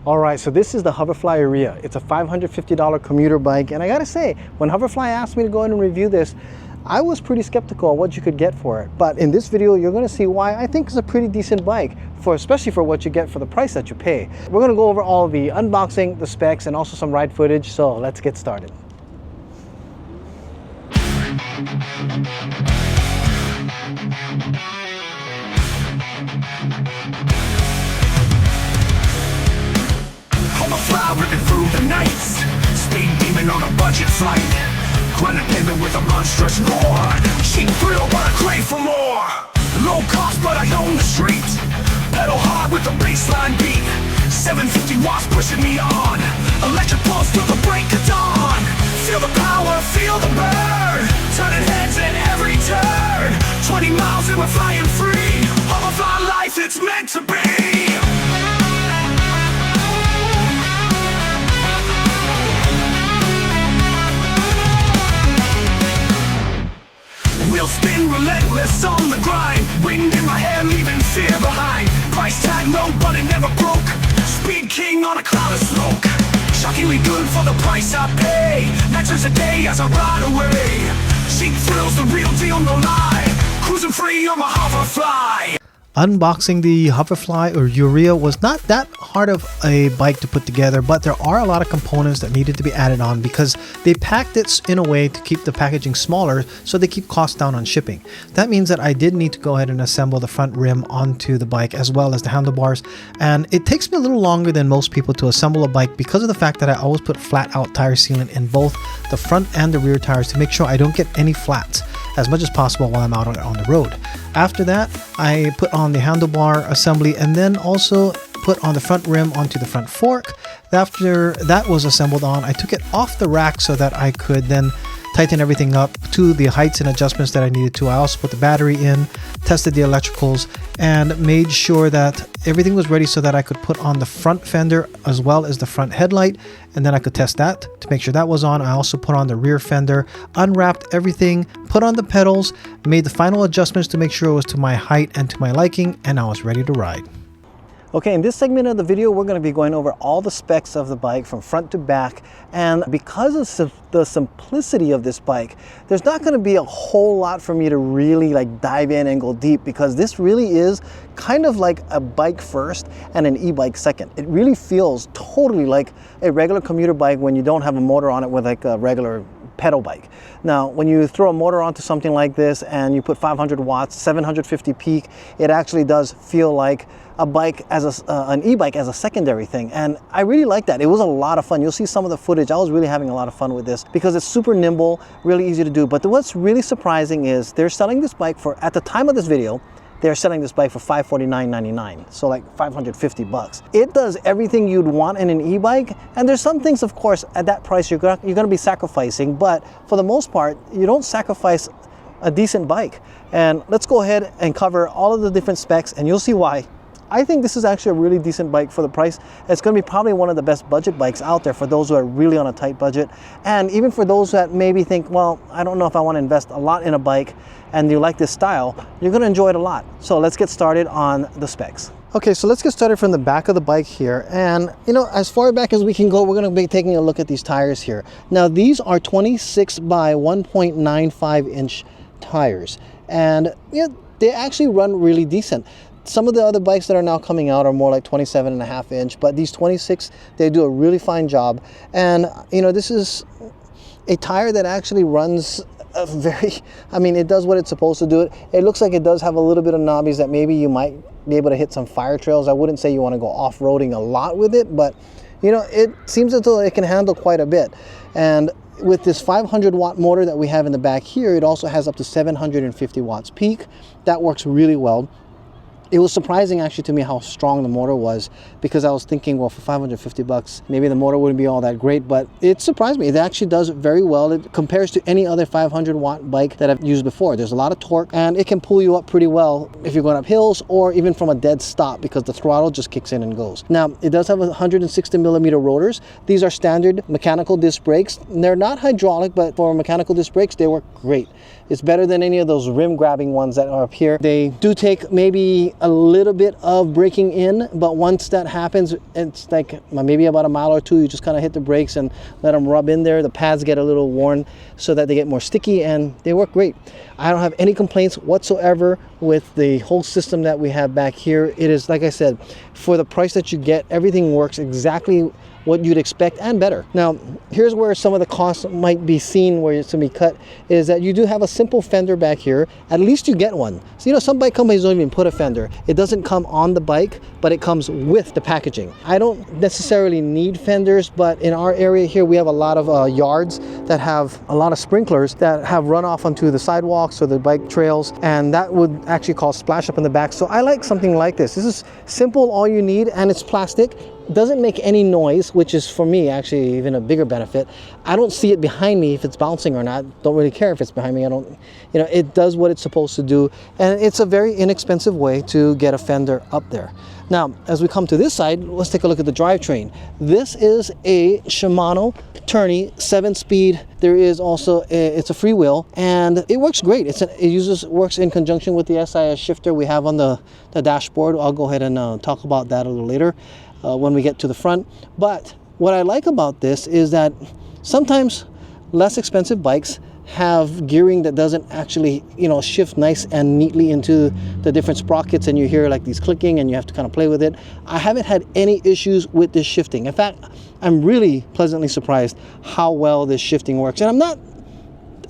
All right, so this is the Hoverfly Aria. It's a $550 commuter bike, and I gotta say, when Hoverfly asked me to go in and review this, I was pretty skeptical of what you could get for it. But in this video, you're gonna see why I think it's a pretty decent bike, especially for what you get for the price that you pay. We're gonna go over all the unboxing, the specs, and also some ride footage, so let's get started. Hoverfly ripping through the nights, speed demon on a budget flight, grinding pavement with a monstrous roar, cheap thrill but I crave for more, low cost but I own the street, pedal hard with the baseline beat, 750 watts pushing me on, electric pulse till the break of dawn, feel the power, feel the burn, turning heads at every turn, 20 miles and we're flying free, Hoverfly life, it's meant to be. Wheels spin relentless on the grind, wind in my hair leaving fear behind, price tag low but it never broke, speed king on a cloud of smoke, shockingly good for the price I pay, matches a day as I ride away, cheap thrills, the real deal, no lie, cruising free on my Hoverfly. Unboxing the Hoverfly Aria was not that hard of a bike to put together, but there are a lot of components that needed to be added on because they packed it in a way to keep the packaging smaller so they keep costs down on shipping. That means that I did need to go ahead and assemble the front rim onto the bike as well as the handlebars, and it takes me a little longer than most people to assemble a bike because of the fact that I always put flat out tire sealant in both the front and the rear tires to make sure I don't get any flats as much as possible while I'm out on the road. After that, I put on the handlebar assembly and then also put on the front rim onto the front fork. After that was assembled on, I took it off the rack so that I could then tighten everything up to the heights and adjustments that I needed to. I also put the battery in, tested the electricals, and made sure that everything was ready so that I could put on the front fender as well as the front headlight, and then I could test that to make sure that was on. I also put on the rear fender, unwrapped everything, put on the pedals, made the final adjustments to make sure it was to my height and to my liking, and I was ready to ride. Okay, in this segment of the video, we're going to be going over all the specs of the bike from front to back, and because of the simplicity of this bike, there's not going to be a whole lot for me to really dive in and go deep, because this really is kind of like a bike first and an e-bike second. It really feels totally like a regular commuter bike when you don't have a motor on it with like a regular pedal bike. Now, when you throw a motor onto something like this and you put 500 watts, 750 peak, it actually does feel like a bike as an e-bike as a secondary thing, and I really like that. It was a lot of fun. You'll see some of the footage. I was really having a lot of fun with this because it's super nimble, really easy to do. But what's really surprising is they're selling this bike for, at the time of this video, they're selling this bike for $549.99, so like 550 bucks. It does everything you'd want in an e-bike, and there's some things, of course, at that price you're gonna be sacrificing, but for the most part, you don't sacrifice a decent bike. And let's go ahead and cover all of the different specs, and you'll see why. I think this is actually a really decent bike for the price. It's going to be probably one of the best budget bikes out there for those who are really on a tight budget. And even for those that maybe think, well, I don't know if I want to invest a lot in a bike and you like this style, you're going to enjoy it a lot. So let's get started on the specs. Okay, so let's get started from the back of the bike here. And as far back as we can go, we're going to be taking a look at these tires here. Now, these are 26 by 1.95 inch tires. And they actually run really decent. Some of the other bikes that are now coming out are more like 27.5 inch, but these 26, they do a really fine job. And this is a tire that actually runs it does what it's supposed to do. It looks like it does have a little bit of knobbies that maybe you might be able to hit some fire trails. I wouldn't say you want to go off-roading a lot with it, but it seems as though it can handle quite a bit. And with this 500 watt motor that we have in the back here, it also has up to 750 watts peak. That works really well. It was surprising actually to me how strong the motor was, because I was thinking, well, for 550 bucks, maybe the motor wouldn't be all that great, but it surprised me. It actually does very well. It compares to any other 500 watt bike that I've used before. There's a lot of torque, and it can pull you up pretty well if you're going up hills or even from a dead stop, because the throttle just kicks in and goes. Now, it does have 160 millimeter rotors. These are standard mechanical disc brakes. They're not hydraulic, but for mechanical disc brakes, they work great. It's better than any of those rim grabbing ones that are up here. They do take maybe a little bit of braking in, but once that happens, it's like maybe about a mile or two, you just kind of hit the brakes and let them rub in there. The pads get a little worn so that they get more sticky, and they work great. I don't have any complaints whatsoever with the whole system that we have back here. It is, like I said, for the price that you get, everything works exactly what you'd expect and better. Now, here's where some of the costs might be seen, where it's going to be cut, is that you do have a simple fender back here. At least you get one. So, you know, some bike companies don't even put a fender. It doesn't come on the bike, but it comes with the packaging. I don't necessarily need fenders, but in our area here, we have a lot of yards that have a lot of sprinklers that have run off onto the sidewalks or the bike trails, and that would actually cause splash up in the back. So I like something like this. This is simple, all you need, and it's plastic. Doesn't make any noise, which is for me actually even a bigger benefit. I don't see it behind me if it's bouncing or not. Don't really care if it's behind me. I don't, you know, it does what it's supposed to do, and it's a very inexpensive way to get a fender up there. Now, as we come to this side, let's take a look at the drivetrain. This is a Shimano Tourney 7-speed. There is also it's a freewheel, and it works great. Works in conjunction with the SIS shifter we have on the dashboard. I'll go ahead and talk about that a little later when we get to the front. But what I like about this is that sometimes less expensive bikes have gearing that doesn't actually, you know, shift nice and neatly into the different sprockets, and you hear like these clicking and you have to kind of play with it. I haven't had any issues with this shifting. In fact, I'm really pleasantly surprised how well this shifting works, and I'm not,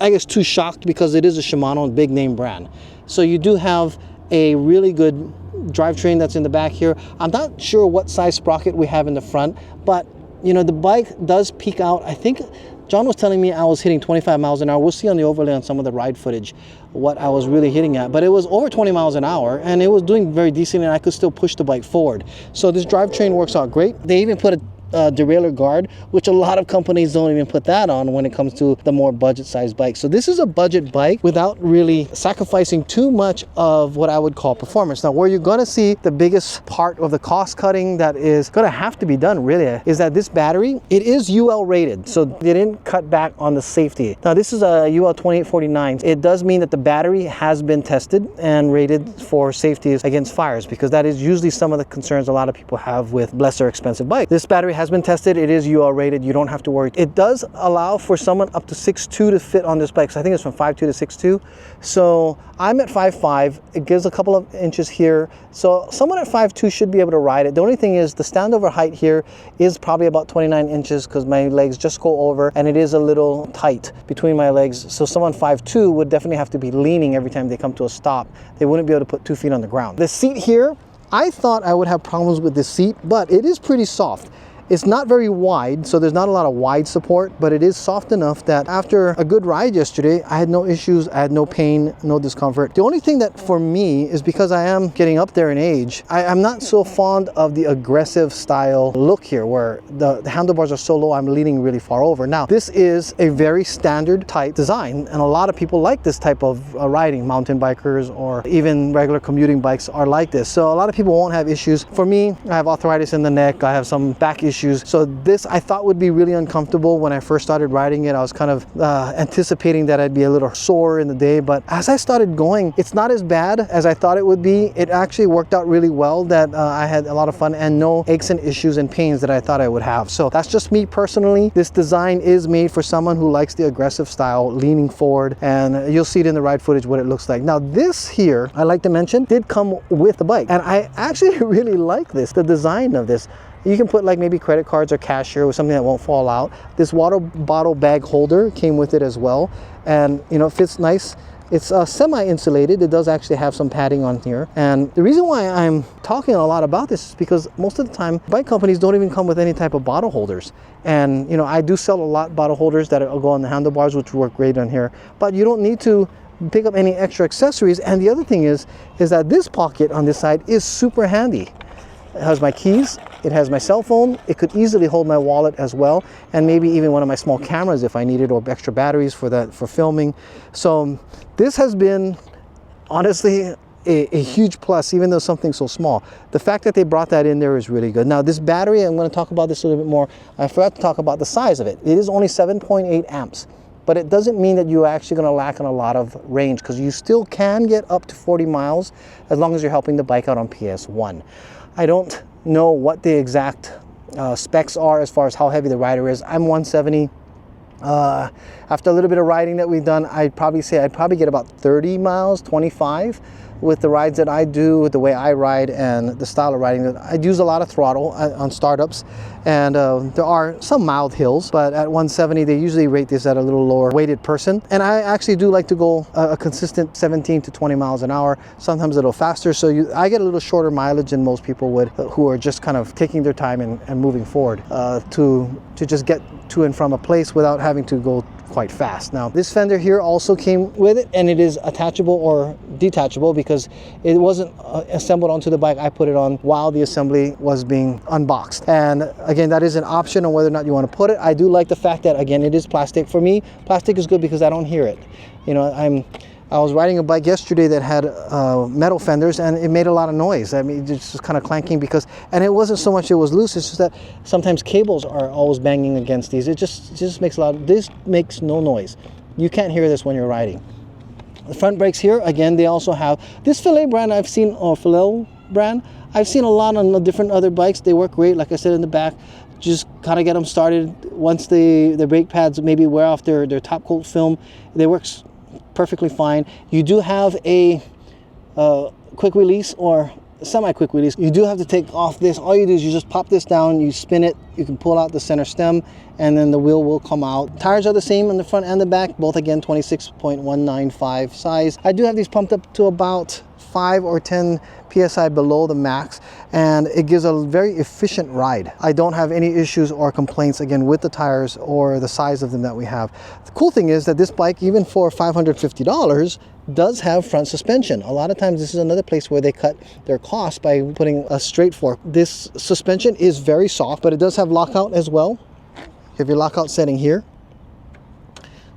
I guess, too shocked because it is a Shimano big name brand. So you do have a really good drivetrain that's in the back here. I'm not sure what size sprocket we have in the front, but you know, the bike does peak out. I think John was telling me I was hitting 25 miles an hour. We'll see on the overlay on some of the ride footage what I was really hitting at, but it was over 20 miles an hour, and it was doing very decent, and I could still push the bike forward. So this drivetrain works out great. They even put a derailleur guard, which a lot of companies don't even put that on when it comes to the more budget sized bikes. So this is a budget bike without really sacrificing too much of what I would call performance. Now, where you're going to see the biggest part of the cost cutting that is going to have to be done really is that this battery, it is UL rated, so they didn't cut back on the safety. Now, this is a UL 2849. It does mean that the battery has been tested and rated for safety against fires, because that is usually some of the concerns a lot of people have with lesser expensive bikes. This battery has been tested. It is UL rated. You don't have to worry. It does allow for someone up to 6'2" to fit on this bike. So I think it's from 5'2" to 6'2". So I'm at 5'5". It gives a couple of inches here. So someone at 5'2" should be able to ride it. The only thing is the standover height here is probably about 29 inches because my legs just go over, and it is a little tight between my legs. So someone 5'2" would definitely have to be leaning every time they come to a stop. They wouldn't be able to put 2 feet on the ground. The seat here, I thought I would have problems with this seat, but it is pretty soft. It's not very wide, so there's not a lot of wide support, but it is soft enough that after a good ride yesterday, I had no issues, I had no pain, no discomfort. The only thing that for me is because I am getting up there in age, I'm not so fond of the aggressive style look here where the handlebars are so low, I'm leaning really far over. Now, this is a very standard type design, and a lot of people like this type of riding. Mountain bikers or even regular commuting bikes are like this. So a lot of people won't have issues. For me, I have arthritis in the neck, I have some back issues. So this I thought would be really uncomfortable when I first started riding it. I was kind of anticipating that I'd be a little sore in the day, but as I started going, it's not as bad as I thought it would be. It actually worked out really well, that I had a lot of fun and no aches and issues and pains that I thought I would have. So that's just me personally. This design is made for someone who likes the aggressive style, leaning forward, and you'll see it in the ride footage what it looks like. Now this here, I like to mention, did come with the bike, and I actually really like this, the design of this. You can put like maybe credit cards or cash here or something that won't fall out. This water bottle bag holder came with it as well, and you know, it fits nice. It's semi-insulated. It does actually have some padding on here. And the reason why I'm talking a lot about this is because most of the time bike companies don't even come with any type of bottle holders. And you know, I do sell a lot of bottle holders that go on the handlebars, which work great on here, but you don't need to pick up any extra accessories. And the other thing is that this pocket on this side is super handy. It has my keys, it has my cell phone, it could easily hold my wallet as well, and maybe even one of my small cameras if I needed, or extra batteries for filming. So this has been honestly a huge plus, even though something so small. The fact that they brought that in there is really good. Now this battery, I'm going to talk about this a little bit more. I forgot to talk about the size of it. It is only 7.8 amps. but it doesn't mean that you're actually going to lack on a lot of range, because you still can get up to 40 miles as long as you're helping the bike out on PS1. I don't know what the exact specs are as far as how heavy the rider is. I'm 170. After a little bit of riding that we've done, I'd probably say I'd probably get about 30 miles, 25 with the rides that I do, with the way I ride and the style of riding. I'd use a lot of throttle on startups, and there are some mild hills, but at 170 they usually rate this at a little lower weighted person. And I actually do like to go a consistent 17 to 20 miles an hour, sometimes a little faster, so I get a little shorter mileage than most people would, who are just kind of taking their time and moving forward to just get to and from a place without having to go quite fast. Now, this fender here also came with it, and it is attachable or detachable because it wasn't assembled onto the bike. I put it on while the assembly was being unboxed. And again, that is an option on whether or not you want to put it. I do like the fact that, again, it is plastic. For me, plastic is good because I don't hear it. You know, I was riding a bike yesterday that had metal fenders, and it made a lot of noise. I mean, it's just kind of clanking because, and it wasn't so much it was loose, it's just that sometimes cables are always banging against these. It just makes a lot of, this makes no noise. You can't hear this when you're riding. The front brakes here, again, they also have, this Filet brand I've seen, or Filet brand, I've seen a lot on the different other bikes. They work great, like I said in the back. Just kind of get them started. Once the brake pads maybe wear off their top coat film, they work perfectly fine. You do have a quick release or semi-quick release. You do have to take off this. All you do is you just pop this down, you spin it, you can pull out the center stem, and then the wheel will come out. Tires are the same on the front and the back, both again 26.195 size. I do have these pumped up to about 5 or 10 psi below the max, and it gives a very efficient ride. I don't have any issues or complaints, again, with the tires or the size of them that we have. The cool thing is that this bike, even for $550, does have front suspension. A lot of times this is another place where they cut their costs by putting a straight fork. This suspension is very soft, but it does have lockout as well. You have your lockout setting here,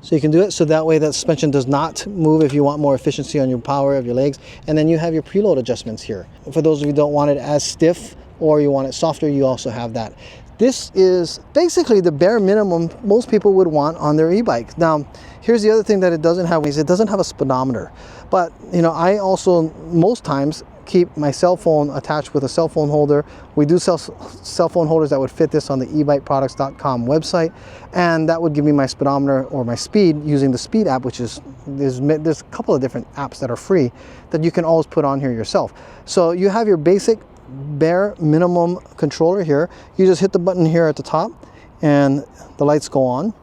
so you can do it so that way that suspension does not move if you want more efficiency on your power of your legs. And then you have your preload adjustments here. For those of you who don't want it as stiff or you want it softer, you also have that. This is basically the bare minimum most people would want on their e-bike. Now, here's the other thing that it doesn't have, is it doesn't have a speedometer. But, you know, I also most times keep my cell phone attached with a cell phone holder. We do sell cell phone holders that would fit this on the ebikeproducts.com website, and that would give me my speedometer or my speed using the speed app, which is, there's a couple of different apps that are free that you can always put on here yourself. So you have your basic bare minimum controller here. You just hit the button here at the top and the lights go on.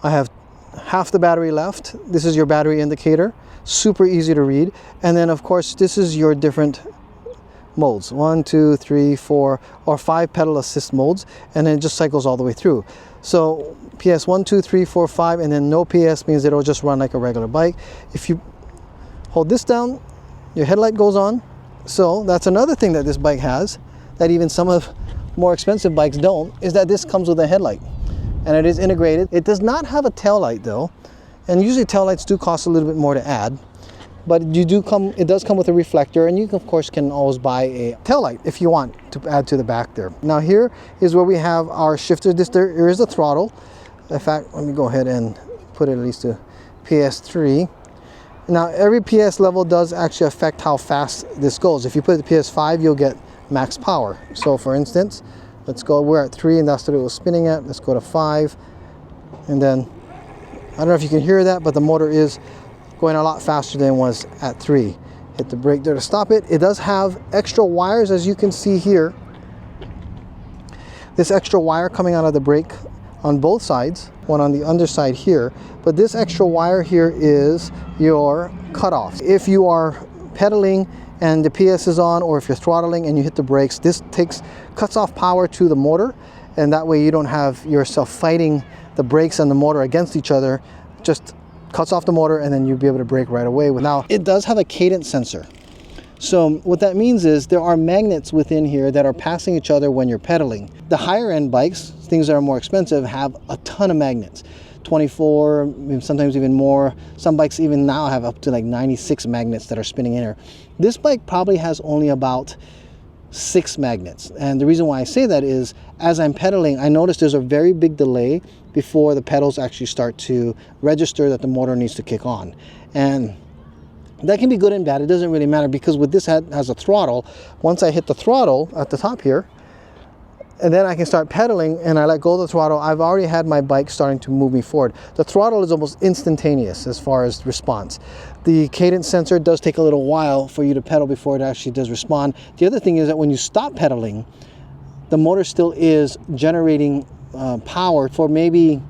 I have half the battery left. This is your battery indicator. Super easy to read. And then of course this is your different modes, 1, 2, 3, 4 or 5 pedal assist modes, and then it just cycles all the way through. So PS 1, 2, 3, 4, 5, and then no PS means it'll just run like a regular bike. If you hold this down, your headlight goes on. So that's another thing that this bike has that even some of more expensive bikes don't, is that this comes with a headlight, and it is integrated. It does not have a tail light though, and usually tail lights do cost a little bit more to add, but it does come with a reflector, and you of course can always buy a tail light if you want to add to the back there. Now here is where we have our shifter. There is a throttle. In fact, let me go ahead and put it at least to PS3. Now every PS level does actually affect how fast this goes. If you put it to PS5, you'll get max power. So for instance, let's go, we're at 3 and that's what it was spinning at. Let's go to 5, and then I don't know if you can hear that, but the motor is going a lot faster than it was at 3. Hit the brake there to stop it. It does have extra wires, as you can see here. This extra wire coming out of the brake on both sides, one on the underside here, but this extra wire here is your cutoff. If you are pedaling and the PS is on, or if you're throttling and you hit the brakes, this cuts off power to the motor, and that way you don't have yourself fighting the brakes and the motor against each other. Just cuts off the motor, and then you'll be able to brake right away. Now it does have a cadence sensor. So what that means is there are magnets within here that are passing each other when you're pedaling. The higher end bikes, things that are more expensive, have a ton of magnets. 24, sometimes even more. Some bikes even now have up to like 96 magnets that are spinning in here. This bike probably has only about 6 magnets. And the reason why I say that is, as I'm pedaling, I notice there's a very big delay before the pedals actually start to register that the motor needs to kick on. And that can be good and bad. It doesn't really matter, because with this has a throttle. Once I hit the throttle at the top here, and then I can start pedaling and I let go of the throttle, I've already had my bike starting to move me forward. The throttle is almost instantaneous as far as response. The cadence sensor does take a little while for you to pedal before it actually does respond. The other thing is that when you stop pedaling, the motor still is generating power for maybe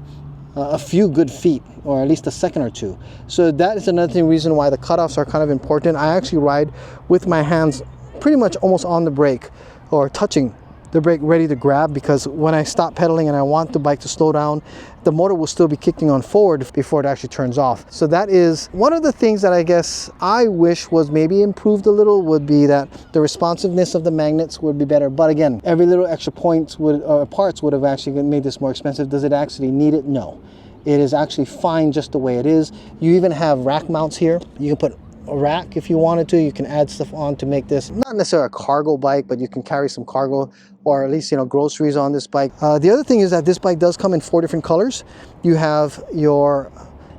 a few good feet, or at least a second or two. So that is another reason why the cutoffs are kind of important. I actually ride with my hands pretty much almost on the brake, or touching the brake, ready to grab, because when I stop pedaling and I want the bike to slow down, the motor will still be kicking on forward before it actually turns off. So that is one of the things that I guess I wish was maybe improved a little, would be that the responsiveness of the magnets would be better. But again, every little extra points or parts would have actually made this more expensive. Does it actually need it? No. It is actually fine just the way it is. You even have rack mounts here. You can put a rack if you wanted to. You can add stuff on to make this not necessarily a cargo bike, but you can carry some cargo, or at least, you know, groceries on this bike. The other thing is that this bike does come in 4 different colors. You have your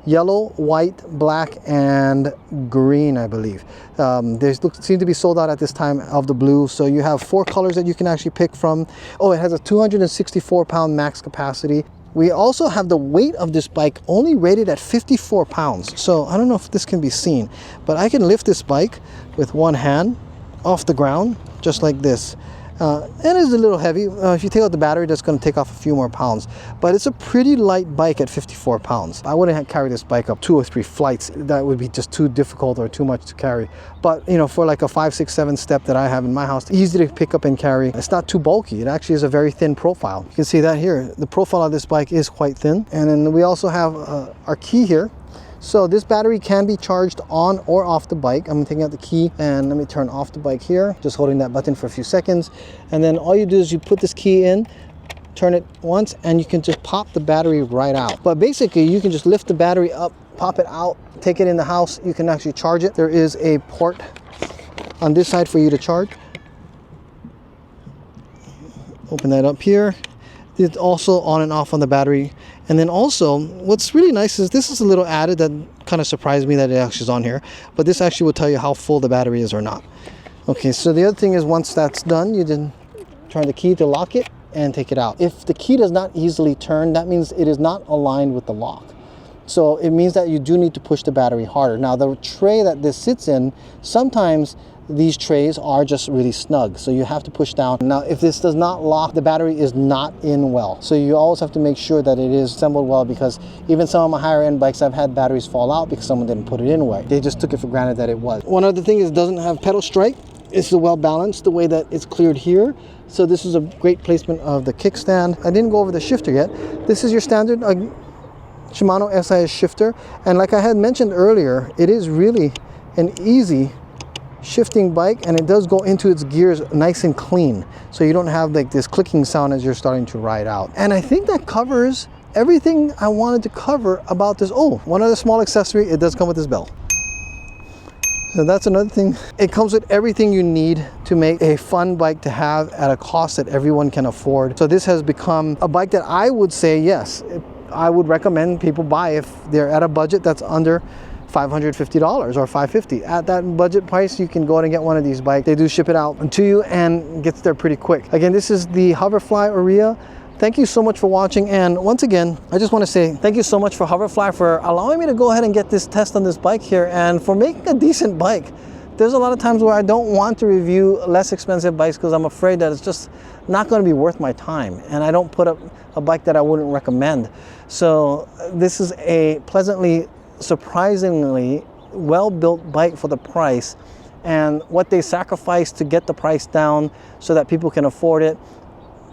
yellow, white, black, and green, I believe. They seem to be sold out at this time of the blue. So you have 4 colors that you can actually pick from. Oh, it has a 264-pound max capacity. We also have the weight of this bike only rated at 54 pounds. So I don't know if this can be seen, but I can lift this bike with one hand off the ground, just like this. And it's a little heavy. If you take out the battery, that's going to take off a few more pounds. But it's a pretty light bike at 54 pounds. I wouldn't carry this bike up 2 or 3 flights. That would be just too difficult or too much to carry. But, you know, for like a 5, 6, 7 step that I have in my house, easy to pick up and carry. It's not too bulky. It actually is a very thin profile. You can see that here. The profile of this bike is quite thin. And then we also have our key here. So this battery can be charged on or off the bike. I'm taking out the key and let me turn off the bike here. Just holding that button for a few seconds. And then all you do is you put this key in, turn it once, and you can just pop the battery right out. But basically you can just lift the battery up, pop it out, take it in the house. You can actually charge it. There is a port on this side for you to charge. Open that up here. It's also on and off on the battery. And then also, what's really nice is this is a little added that kind of surprised me that it actually is on here. But this actually will tell you how full the battery is or not. Okay, so the other thing is, once that's done, you then turn the key to lock it and take it out. If the key does not easily turn, that means it is not aligned with the lock. So it means that you do need to push the battery harder. Now, the tray that this sits in, sometimes these trays are just really snug, so you have to push down. Now, if this does not lock, the battery is not in well. So you always have to make sure that it is assembled well, because even some of my higher end bikes, I've had batteries fall out because someone didn't put it in right. They just took it for granted that it was. One other thing is, it doesn't have pedal strike. It's well balanced the way that it's cleared here. So this is a great placement of the kickstand. I didn't go over the shifter yet. This is your standard Shimano SIS shifter. And like I had mentioned earlier, it is really an easy shifting bike, and it does go into its gears nice and clean, so you don't have like this clicking sound as you're starting to ride out. And I think that covers everything I wanted to cover about this. Oh, one other small accessory, it does come with this bell. So that's another thing. It comes with everything you need to make a fun bike to have at a cost that everyone can afford. So this has become a bike that I would say, yes, I would recommend people buy if they're at a budget that's under $550 or $550. At that budget price, you can go out and get one of these bikes. They do ship it out to you and gets there pretty quick. Again, this is the Hoverfly Aria. Thank you so much for watching. And once again, I just want to say thank you so much for Hoverfly for allowing me to go ahead and get this test on this bike here, and for making a decent bike. There's a lot of times where I don't want to review less expensive bikes because I'm afraid that it's just not going to be worth my time, and I don't put up a bike that I wouldn't recommend. So this is a pleasantly, surprisingly well-built bike for the price, and what they sacrificed to get the price down so that people can afford it.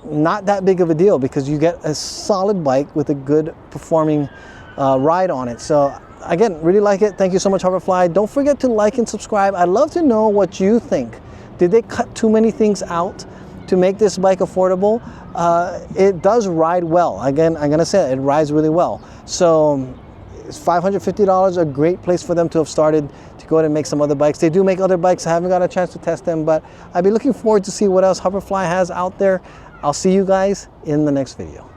Not that big of a deal, because you get a solid bike with a good performing ride on it. So again, really like it. Thank you so much, Hoverfly. Don't forget to like and subscribe. I'd love to know what you think. Did they cut too many things out to make this bike affordable? It does ride well. Again, I'm gonna say it rides really well. So Is $550 a great place for them to have started to go ahead and make some other bikes? They do make other bikes. I haven't got a chance to test them, but I'd be looking forward to see what else Hoverfly has out there. I'll see you guys in the next video.